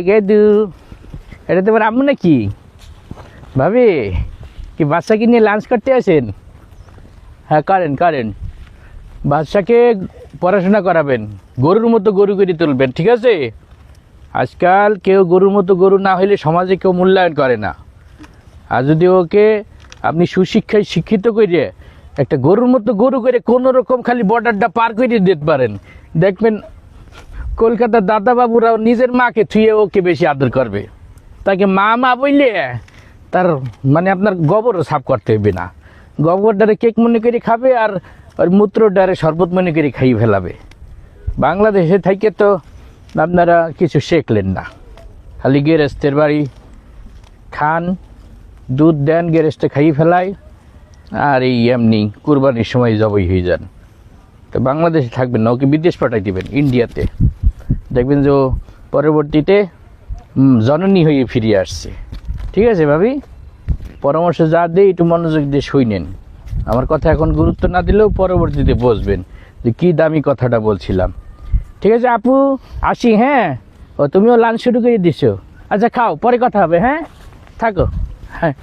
গেদু, এটা তোমার আম্মু নাকি? ভাবি কি বাচ্চাকে নিয়ে লাঞ্চ করতে আসেন? হ্যাঁ করেন করেন, বাচ্চাকে পড়াশোনা করাবেন, গরুর মতো গরু করে তুলবেন, ঠিক আছে? আজকাল কেউ গরুর মতো গরু না হলে সমাজে কেউ মূল্যায়ন করে না। আর যদি ওকে আপনি সুশিক্ষায় শিক্ষিত করে একটা গরুর মতো গরু করে কোনো রকম খালি বর্ডারটা পার করে দিতে পারেন, দেখবেন কলকাতার দাদাবাবুরাও নিজের মাকে থুয়ে ওকে বেশি আদর করবে। তাকে মা মা বললে তার মানে আপনার গোবরও সাফ করতে হবে না, গোবরটারে কেক মনে করে খাবে আর ওর মূত্রটারে শরবত মনে করে খাইয়ে ফেলাবে। বাংলাদেশে থেকে তো আপনারা কিছু শেখলেন না, খালি গেরেস্তের বাড়ি খান, দুধ দেন, গেরেস্টে খাইয়ে ফেলায়, আর এই এমনি কুরবানির সময় জবই হয়ে যান। তো বাংলাদেশে থাকবেন না, ওকে বিদেশ পাঠাই দেবেন, ইন্ডিয়াতে। দেখবেন যে পরবর্তীতে জননী হয়ে ফিরে আসছে। ঠিক আছে ভাবি, পরামর্শ যা দেয় একটু মনোযোগ দিয়ে শুনেন। আমার কথা এখন গুরুত্ব না দিলেও পরবর্তীতে বুঝবেন যে কী দামি কথাটা বলছিলাম। ঠিক আছে আপু, আসি। হ্যাঁ, ও তুমিও লাঞ্চ শুরু করে দিছো? আচ্ছা খাও, পরে কথা হবে। হ্যাঁ থাকো। হ্যাঁ।